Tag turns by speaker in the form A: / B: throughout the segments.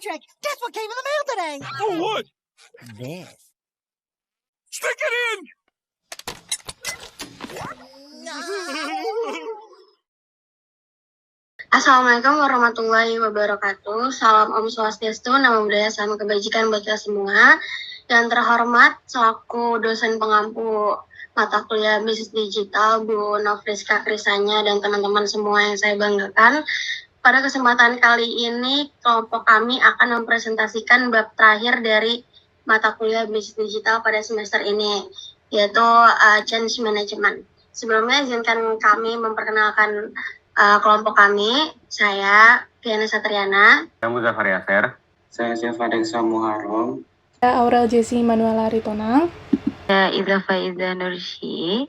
A: Patrick, guess what came in the mail today?
B: Oh, what?
A: This.
B: Stick it in!
C: Assalamualaikum warahmatullahi wabarakatuh. Salam Om Swastiastu, nama budaya sama kebajikan buat kita semua. Yang terhormat selaku dosen pengampu mata kuliah bisnis digital Bu Nofriska Krisanya dan teman-teman semua yang saya banggakan. Pada kesempatan kali ini kelompok kami akan mempresentasikan bab terakhir dari mata kuliah bisnis digital pada semester ini, yaitu change management. Sebelumnya izinkan kami memperkenalkan kelompok kami. Saya Fiana Satriana.
D: Saya Muzaffar Yasser.
E: Saya Siva Deksa Muharram.
F: Saya Aurel Jessy Manuela Ritonang.
C: Saya Iza Faiza Nursi.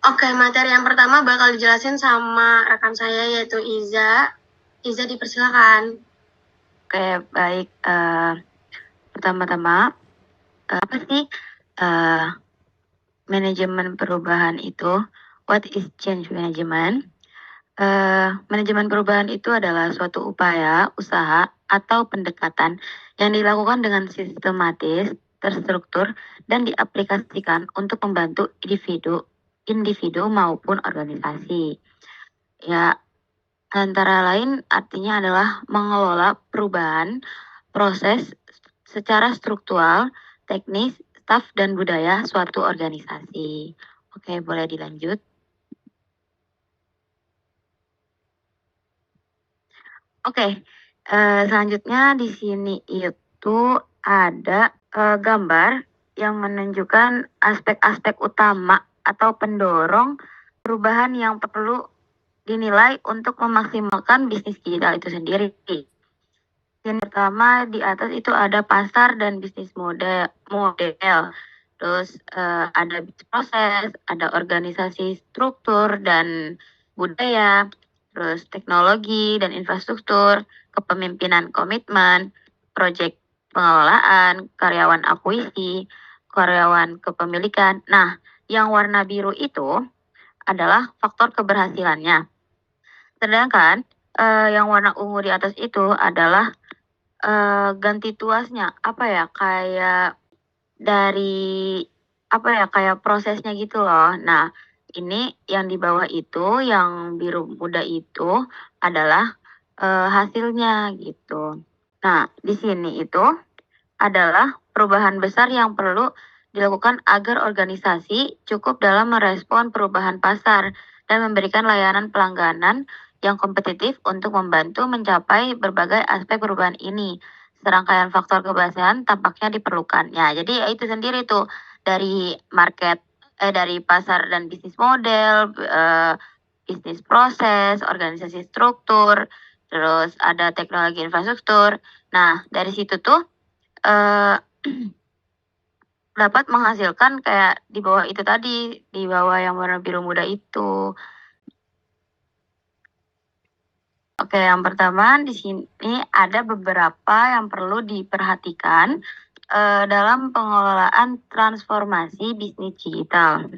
C: Oke, materi yang pertama bakal dijelasin sama rekan saya yaitu Iza. Iza, dipersilakan.
G: Oke, baik. Pertama-tama, apa sih manajemen perubahan itu? What is change management? Manajemen perubahan itu adalah suatu upaya, usaha, atau pendekatan yang dilakukan dengan sistematis, terstruktur, dan diaplikasikan untuk membantu individu maupun organisasi. Ya, antara lain artinya adalah mengelola perubahan proses secara struktural, teknis, staf, dan budaya suatu organisasi. Oke, boleh dilanjut. Oke, selanjutnya di sini itu ada gambar yang menunjukkan aspek-aspek utama atau pendorong perubahan yang perlu dinilai untuk memaksimalkan bisnis digital itu sendiri. Yang pertama di atas itu ada pasar dan bisnis model. Terus ada bisnis proses, ada organisasi struktur dan budaya, terus teknologi dan infrastruktur, kepemimpinan komitmen, proyek pengelolaan, karyawan akuisisi, karyawan kepemilikan. Nah, yang warna biru itu adalah faktor keberhasilannya. Sedangkan yang warna ungu di atas itu adalah ganti tuasnya. Kayak dari kayak prosesnya gitu loh. Nah, ini yang di bawah itu, yang biru muda itu adalah hasilnya gitu. Nah, di sini itu adalah perubahan besar yang perlu dilakukan agar organisasi cukup dalam merespon perubahan pasar dan memberikan layanan pelangganan yang kompetitif untuk membantu mencapai berbagai aspek perubahan ini. Serangkaian faktor keberhasilan tampaknya diperlukan. Ya, jadi itu sendiri tuh dari dari pasar dan bisnis model, bisnis proses, organisasi struktur, terus ada teknologi infrastruktur. Nah, dari situ tuh dapat menghasilkan kayak di bawah itu tadi, di bawah yang warna biru muda itu. Oke, yang pertama di sini ada beberapa yang perlu diperhatikan dalam pengelolaan transformasi bisnis digital.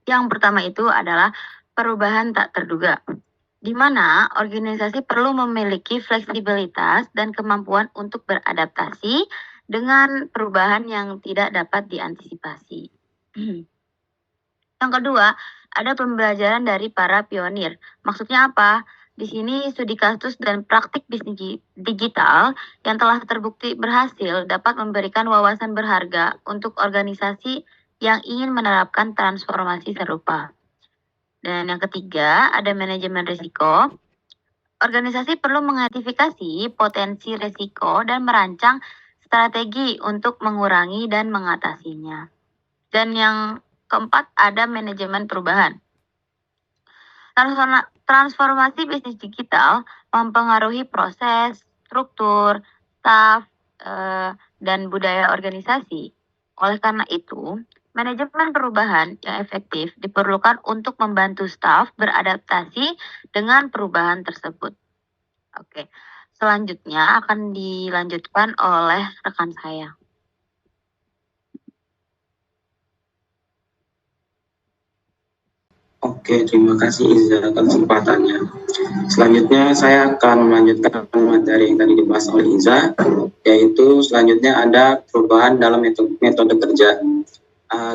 G: Yang pertama itu adalah perubahan tak terduga, di mana organisasi perlu memiliki fleksibilitas dan kemampuan untuk beradaptasi dengan perubahan yang tidak dapat diantisipasi. Yang kedua, ada pembelajaran dari para pionir. Maksudnya apa? Di sini studi kasus dan praktik bisnis digital yang telah terbukti berhasil dapat memberikan wawasan berharga untuk organisasi yang ingin menerapkan transformasi serupa. Dan yang ketiga, ada manajemen risiko. Organisasi perlu mengidentifikasi potensi risiko dan merancang strategi untuk mengurangi dan mengatasinya. Dan yang keempat, ada manajemen perubahan. Transformasi bisnis digital mempengaruhi proses, struktur, staf, dan budaya organisasi. Oleh karena itu, manajemen perubahan yang efektif diperlukan untuk membantu staf beradaptasi dengan perubahan tersebut. Oke, selanjutnya akan dilanjutkan oleh rekan saya.
E: Oke, terima kasih Iza atas kesempatannya. Selanjutnya saya akan melanjutkan materi yang tadi dibahas oleh Iza, yaitu selanjutnya ada perubahan dalam metode kerja.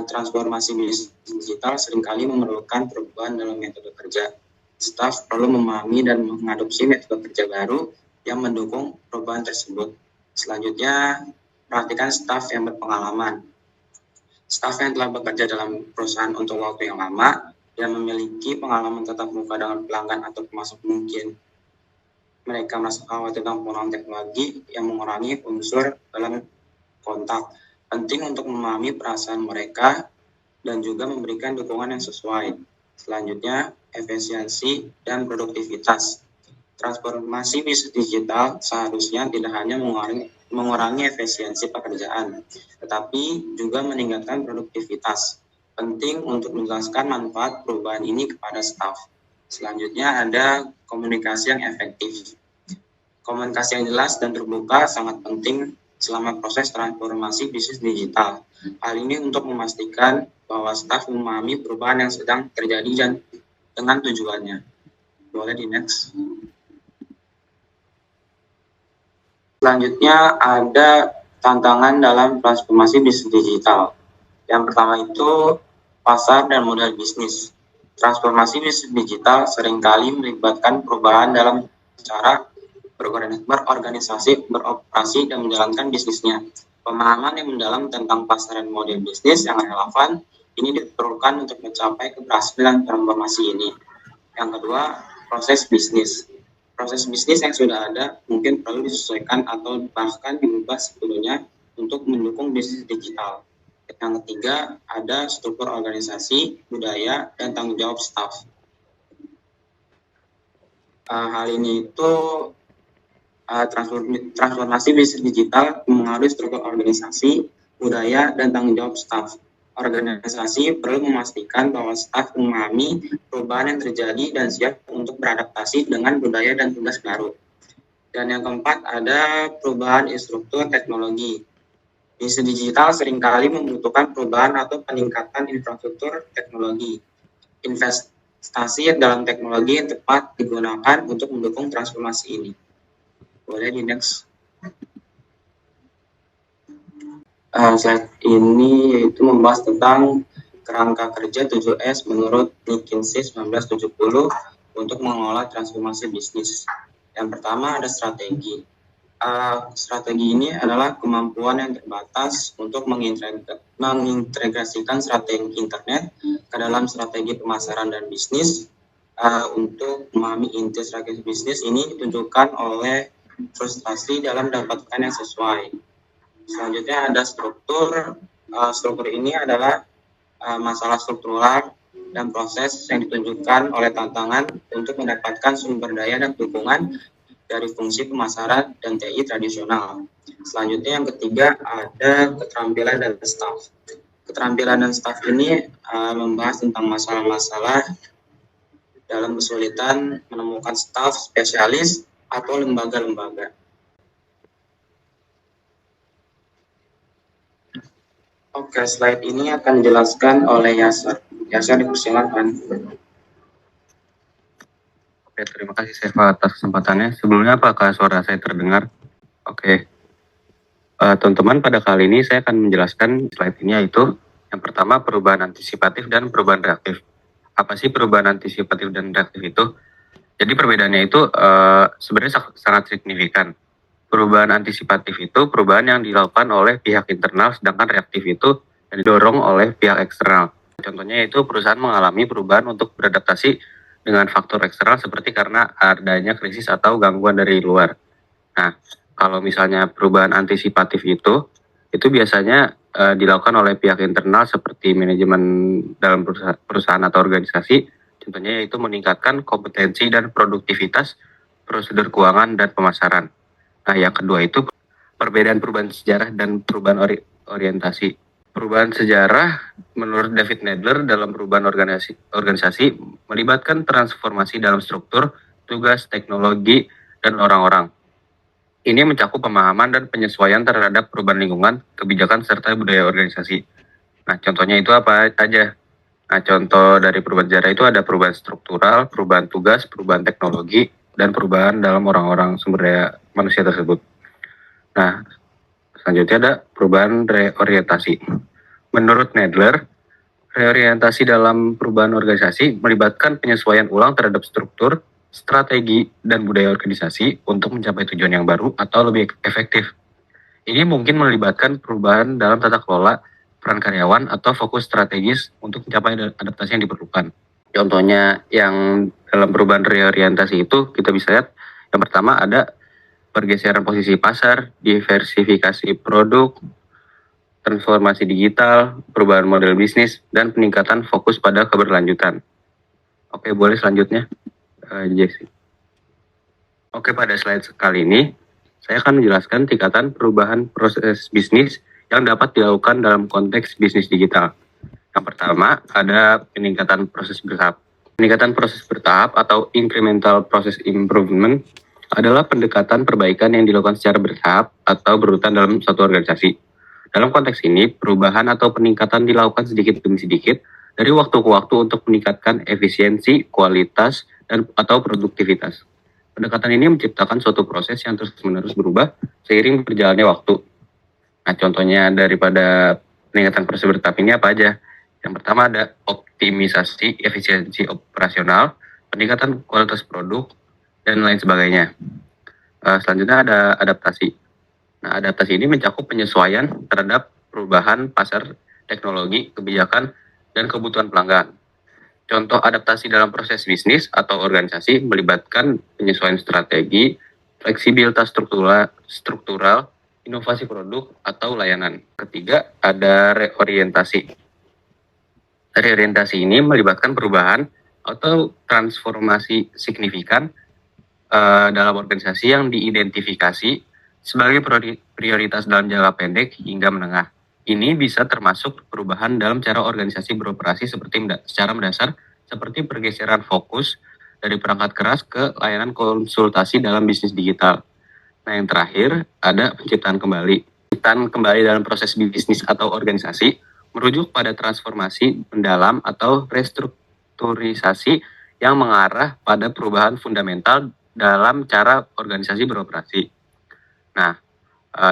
E: Transformasi bisnis digital seringkali memerlukan perubahan dalam metode kerja. Staf perlu memahami dan mengadopsi metode kerja baru yang mendukung perubahan tersebut. Selanjutnya, perhatikan staf yang berpengalaman. Staf yang telah bekerja dalam perusahaan untuk waktu yang lama dan memiliki pengalaman tatap muka dengan pelanggan atau pemasok mungkin. Mereka merasa khawatir tentang penggunaan teknologi yang mengurangi unsur dalam kontak. Penting untuk memahami perasaan mereka dan juga memberikan dukungan yang sesuai. Selanjutnya, efisiensi dan produktivitas. Transformasi bisnis digital seharusnya tidak hanya mengurangi efisiensi pekerjaan, tetapi juga meningkatkan produktivitas. Penting untuk menjelaskan manfaat perubahan ini kepada staf. Selanjutnya ada komunikasi yang efektif. Komunikasi yang jelas dan terbuka sangat penting selama proses transformasi bisnis digital. Hal ini untuk memastikan bahwa staf memahami perubahan yang sedang terjadi dan dengan tujuannya. Boleh di next. Selanjutnya ada tantangan dalam transformasi bisnis digital. Yang pertama itu pasar dan model bisnis. Transformasi bisnis digital seringkali melibatkan perubahan dalam cara berorganisasi, beroperasi, dan menjalankan bisnisnya. Pemahaman yang mendalam tentang pasar dan model bisnis yang relevan ini diperlukan untuk mencapai keberhasilan transformasi ini. Yang kedua, proses bisnis. Proses bisnis yang sudah ada mungkin perlu disesuaikan atau bahkan diubah sepenuhnya untuk mendukung bisnis digital. Yang ketiga, ada struktur organisasi, budaya, dan tanggung jawab staf. Hal ini itu transformasi bisnis digital mengaruhi struktur organisasi, budaya, dan tanggung jawab staf. Organisasi perlu memastikan bahwa staf memahami perubahan yang terjadi dan siap untuk beradaptasi dengan budaya dan tugas baru. Dan yang keempat ada perubahan instruktur teknologi. Bisnis digital seringkali membutuhkan perubahan atau peningkatan infrastruktur teknologi. Investasi dalam teknologi yang tepat digunakan untuk mendukung transformasi ini. Boleh di next. Slide ini yaitu membahas tentang kerangka kerja 7S menurut McKinsey 1970 untuk mengelola transformasi bisnis. Yang pertama ada strategi. Strategi ini adalah kemampuan yang terbatas untuk mengintegrasikan strategi internet ke dalam strategi pemasaran dan bisnis. Untuk memahami inti strategi bisnis ini ditunjukkan oleh frustrasi dalam mendapatkan yang sesuai. Selanjutnya ada struktur. Struktur ini adalah masalah struktural dan proses yang ditunjukkan oleh tantangan untuk mendapatkan sumber daya dan dukungan dari fungsi pemasaran dan TI tradisional. Selanjutnya yang ketiga ada keterampilan dan staf. Keterampilan dan staf ini membahas tentang masalah-masalah dalam kesulitan menemukan staf spesialis atau lembaga-lembaga. Oke, slide ini akan dijelaskan oleh Yasser. Yasser, dipersilakan.
D: Oke, terima kasih Seva atas kesempatannya. Sebelumnya apakah suara saya terdengar? Oke. Teman-teman, pada kali ini saya akan menjelaskan slide ini yaitu yang pertama perubahan antisipatif dan perubahan reaktif. Apa sih perubahan antisipatif dan reaktif itu? Jadi perbedaannya itu sebenarnya sangat signifikan. Perubahan antisipatif itu perubahan yang dilakukan oleh pihak internal, sedangkan reaktif itu yang didorong oleh pihak eksternal. Contohnya itu perusahaan mengalami perubahan untuk beradaptasi dengan faktor eksternal seperti karena adanya krisis atau gangguan dari luar. Nah, kalau misalnya perubahan antisipatif itu biasanya dilakukan oleh pihak internal seperti manajemen dalam perusahaan atau organisasi. Contohnya yaitu meningkatkan kompetensi dan produktivitas prosedur keuangan dan pemasaran. Nah, yang kedua itu perubahan sejarah dan perubahan orientasi. Perubahan sejarah menurut David Nadler dalam perubahan organisasi melibatkan transformasi dalam struktur, tugas, teknologi, dan orang-orang. Ini mencakup pemahaman dan penyesuaian terhadap perubahan lingkungan, kebijakan, serta budaya organisasi. Nah, contohnya itu apa aja? Nah, contoh dari perubahan sejarah itu ada perubahan struktural, perubahan tugas, perubahan teknologi, dan perubahan dalam orang-orang sumber daya manusia tersebut. Nah, selanjutnya ada perubahan reorientasi. Menurut Nadler, reorientasi dalam perubahan organisasi melibatkan penyesuaian ulang terhadap struktur, strategi, dan budaya organisasi untuk mencapai tujuan yang baru atau lebih efektif. Ini mungkin melibatkan perubahan dalam tata kelola, peran karyawan, atau fokus strategis untuk mencapai adaptasi yang diperlukan. Contohnya yang dalam perubahan reorientasi itu kita bisa lihat yang pertama ada pergeseran posisi pasar, diversifikasi produk, transformasi digital, perubahan model bisnis, dan peningkatan fokus pada keberlanjutan. Oke, boleh selanjutnya, Jesse. Oke, pada slide kali ini, saya akan menjelaskan tingkatan perubahan proses bisnis yang dapat dilakukan dalam konteks bisnis digital. Yang pertama, ada peningkatan proses bertahap. Peningkatan proses bertahap atau incremental process improvement adalah pendekatan perbaikan yang dilakukan secara bertahap atau berurutan dalam suatu organisasi. Dalam konteks ini, perubahan atau peningkatan dilakukan sedikit demi sedikit dari waktu ke waktu untuk meningkatkan efisiensi, kualitas, dan atau produktivitas. Pendekatan ini menciptakan suatu proses yang terus-menerus berubah seiring berjalannya waktu. Nah, contohnya daripada peningkatan proses bertahap ini apa aja? Yang pertama ada optimisasi efisiensi operasional, peningkatan kualitas produk, dan lain sebagainya. Selanjutnya ada adaptasi. Nah, adaptasi ini mencakup penyesuaian terhadap perubahan pasar, teknologi, kebijakan, dan kebutuhan pelanggan. Contoh adaptasi dalam proses bisnis atau organisasi melibatkan penyesuaian strategi, fleksibilitas struktural, inovasi produk, atau layanan. Ketiga, ada reorientasi. Reorientasi ini melibatkan perubahan atau transformasi signifikan dalam organisasi yang diidentifikasi sebagai prioritas dalam jangka pendek hingga menengah. Ini bisa termasuk perubahan dalam cara organisasi beroperasi secara mendasar seperti pergeseran fokus dari perangkat keras ke layanan konsultasi dalam bisnis digital. Nah, yang terakhir ada penciptaan kembali. Penciptaan kembali dalam proses bisnis atau organisasi merujuk pada transformasi mendalam atau restrukturisasi yang mengarah pada perubahan fundamental dalam cara organisasi beroperasi. Nah,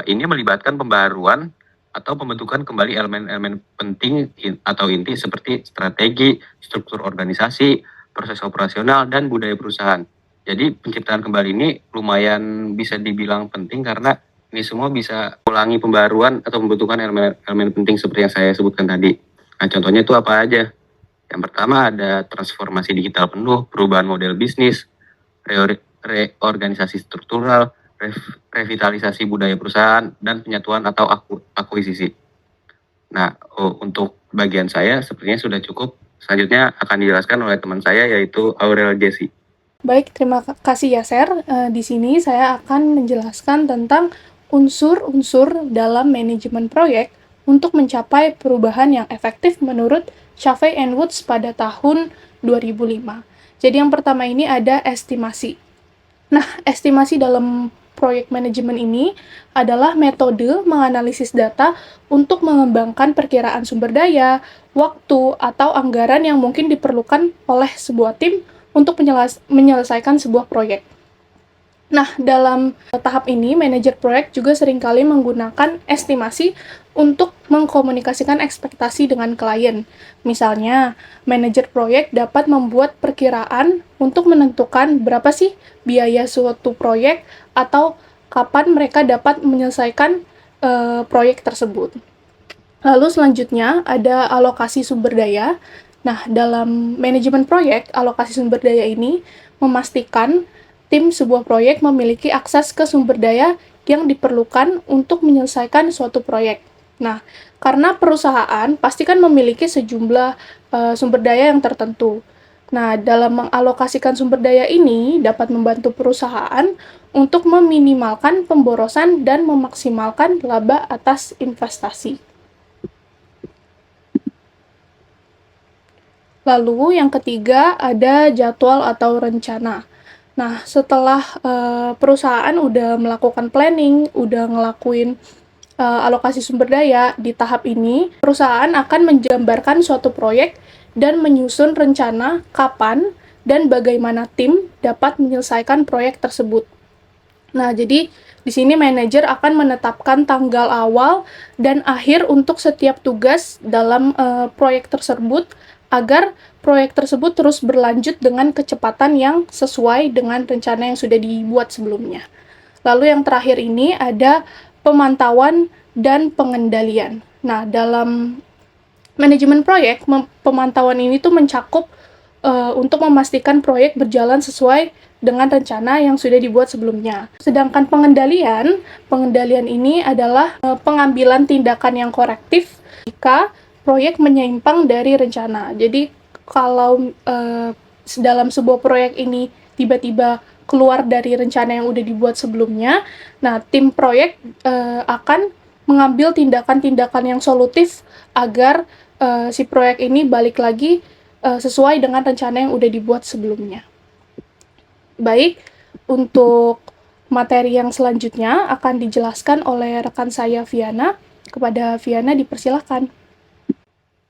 D: ini melibatkan pembaruan atau pembentukan kembali elemen-elemen penting atau inti seperti strategi, struktur organisasi, proses operasional, dan budaya perusahaan. Jadi penciptaan kembali ini lumayan bisa dibilang penting karena ini semua bisa ulangi pembaruan atau pembentukan elemen penting seperti yang saya sebutkan tadi. Nah, contohnya itu apa aja? Yang pertama ada transformasi digital penuh, perubahan model bisnis, reorganisasi struktural, revitalisasi budaya perusahaan, dan penyatuan atau akuisisi. Nah, untuk bagian saya sepertinya sudah cukup. Selanjutnya akan dijelaskan oleh teman saya yaitu Aurel Jesse.
F: Baik, terima kasih Yaser. Di sini saya akan menjelaskan tentang unsur-unsur dalam manajemen proyek untuk mencapai perubahan yang efektif menurut Chavez and Woods pada tahun 2005. Jadi yang pertama ini ada estimasi. Nah, estimasi dalam proyek manajemen ini adalah metode menganalisis data untuk mengembangkan perkiraan sumber daya, waktu, atau anggaran yang mungkin diperlukan oleh sebuah tim untuk menyelesaikan sebuah proyek. Nah, dalam tahap ini, manajer proyek juga seringkali menggunakan estimasi untuk mengkomunikasikan ekspektasi dengan klien. Misalnya, manajer proyek dapat membuat perkiraan untuk menentukan berapa sih biaya suatu proyek atau kapan mereka dapat menyelesaikan proyek tersebut. Lalu selanjutnya ada alokasi sumber daya. Nah, dalam manajemen proyek, alokasi sumber daya ini memastikan tim sebuah proyek memiliki akses ke sumber daya yang diperlukan untuk menyelesaikan suatu proyek. Nah, karena perusahaan pasti kan memiliki sejumlah sumber daya yang tertentu. Nah, dalam mengalokasikan sumber daya ini dapat membantu perusahaan untuk meminimalkan pemborosan dan memaksimalkan laba atas investasi. Lalu yang ketiga ada jadwal atau rencana. Nah, setelah perusahaan udah melakukan planning, udah ngelakuin alokasi sumber daya, di tahap ini, perusahaan akan menggambarkan suatu proyek dan menyusun rencana kapan dan bagaimana tim dapat menyelesaikan proyek tersebut. Nah, jadi di sini manajer akan menetapkan tanggal awal dan akhir untuk setiap tugas dalam proyek tersebut agar proyek tersebut terus berlanjut dengan kecepatan yang sesuai dengan rencana yang sudah dibuat sebelumnya. Lalu yang terakhir ini ada pemantauan dan pengendalian. Nah, dalam manajemen proyek, pemantauan ini tuh mencakup untuk memastikan proyek berjalan sesuai dengan rencana yang sudah dibuat sebelumnya. Sedangkan pengendalian ini adalah pengambilan tindakan yang korektif jika proyek menyimpang dari rencana. Jadi kalau dalam sebuah proyek ini tiba-tiba keluar dari rencana yang udah dibuat sebelumnya, nah tim proyek akan mengambil tindakan-tindakan yang solutif agar si proyek ini balik lagi sesuai dengan rencana yang udah dibuat sebelumnya. Baik, untuk materi yang selanjutnya akan dijelaskan oleh rekan saya Viana. Kepada Viana dipersilakan.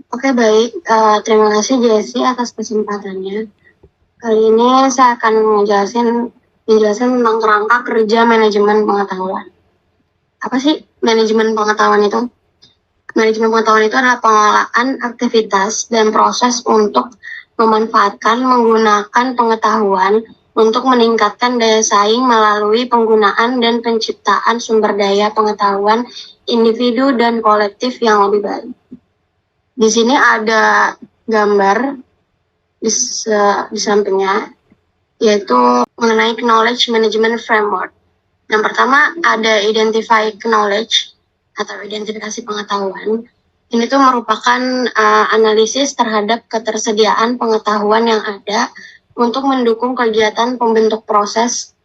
C: Oke, baik. Terima kasih Jessie atas kesempatannya. Kali ini saya akan menjelaskan tentang kerangka kerja manajemen pengetahuan. Apa sih manajemen pengetahuan itu? Manajemen pengetahuan itu adalah pengelolaan aktivitas dan proses untuk memanfaatkan menggunakan pengetahuan untuk meningkatkan daya saing melalui penggunaan dan penciptaan sumber daya pengetahuan individu dan kolektif yang lebih baik. Di sini ada gambar di sampingnya, yaitu mengenai Knowledge Management Framework. Yang pertama ada Identify Knowledge atau identifikasi pengetahuan. Ini tuh merupakan analisis terhadap ketersediaan pengetahuan yang ada untuk mendukung kegiatan pembentuk proses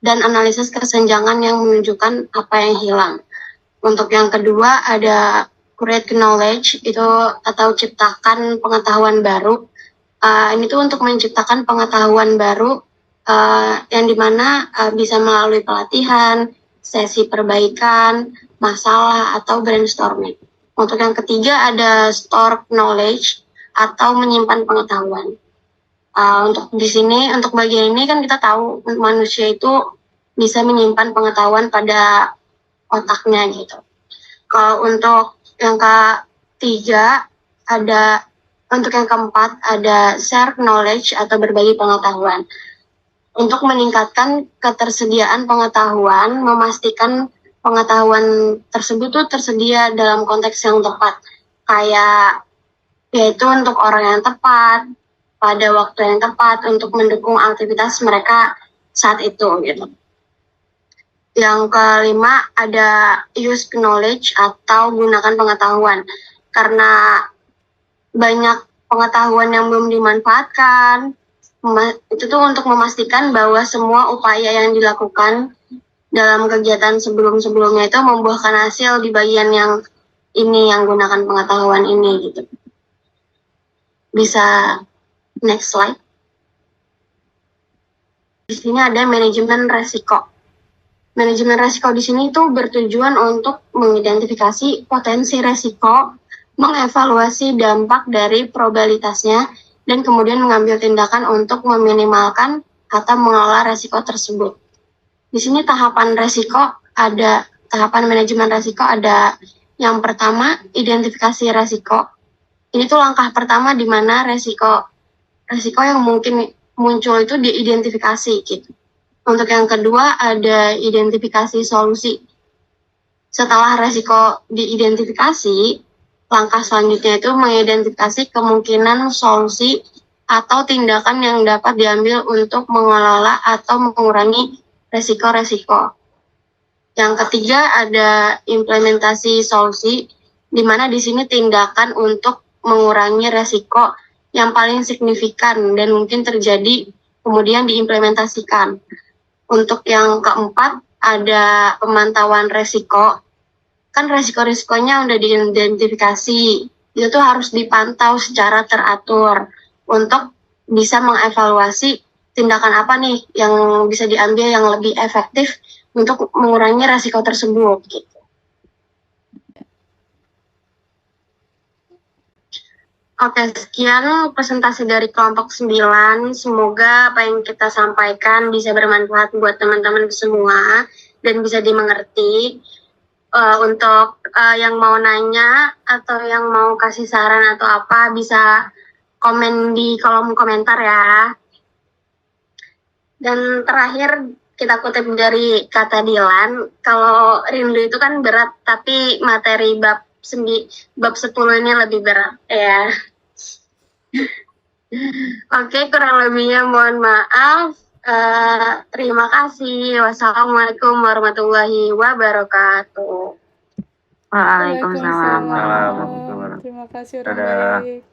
C: dan analisis kesenjangan yang menunjukkan apa yang hilang. Untuk yang kedua ada Create Knowledge, itu atau ciptakan pengetahuan baru. Ini tuh untuk menciptakan pengetahuan baru yang dimana bisa melalui pelatihan, sesi perbaikan, masalah, atau brainstorming. Untuk yang ketiga ada Store Knowledge atau menyimpan pengetahuan. Untuk di sini, untuk bagian ini kan kita tahu manusia itu bisa menyimpan pengetahuan pada otaknya gitu. Kalau untuk yang ketiga untuk yang keempat ada Share Knowledge atau berbagi pengetahuan. Untuk meningkatkan ketersediaan pengetahuan, memastikan pengetahuan tersebut tuh tersedia dalam konteks yang tepat, kayak yaitu untuk orang yang tepat, pada waktu yang tepat untuk mendukung aktivitas mereka saat itu gitu. Yang kelima ada Use Knowledge atau gunakan pengetahuan, karena banyak pengetahuan yang belum dimanfaatkan. Itu tuh untuk memastikan bahwa semua upaya yang dilakukan dalam kegiatan sebelum-sebelumnya itu membuahkan hasil di bagian yang ini, yang gunakan pengetahuan ini gitu. Bisa next slide. Di sini ada manajemen resiko. Manajemen resiko di sini itu bertujuan untuk mengidentifikasi potensi resiko, mengevaluasi dampak dari probabilitasnya, dan kemudian mengambil tindakan untuk meminimalkan atau mengelola resiko tersebut. Di sini tahapan manajemen resiko ada yang pertama, identifikasi resiko. Ini tuh langkah pertama di mana resiko yang mungkin muncul itu diidentifikasi gitu. Untuk yang kedua ada identifikasi solusi. Setelah resiko diidentifikasi, langkah selanjutnya itu mengidentifikasi kemungkinan solusi atau tindakan yang dapat diambil untuk mengelola atau mengurangi resiko-resiko. Yang ketiga ada implementasi solusi, di mana di sini tindakan untuk mengurangi resiko yang paling signifikan dan mungkin terjadi kemudian diimplementasikan. Untuk yang keempat ada pemantauan resiko. Kan resiko-resikonya udah diidentifikasi, itu tuh harus dipantau secara teratur untuk bisa mengevaluasi tindakan apa nih yang bisa diambil yang lebih efektif untuk mengurangi resiko tersebut gitu. Oke, sekian presentasi dari kelompok 9. Semoga apa yang kita sampaikan bisa bermanfaat buat teman-teman semua dan bisa dimengerti. Untuk yang mau nanya atau yang mau kasih saran atau apa bisa komen di kolom komentar ya. Dan terakhir kita kutip dari kata Dilan, kalau rindu itu kan berat, tapi materi bab 10 ini lebih berat ya. Oke, kurang lebihnya mohon maaf. Terima kasih. Wassalamualaikum warahmatullahi wabarakatuh.
G: Waalaikumsalam.
F: Waalaikumsalam. Terima kasih orang
D: Dadah.
F: baik.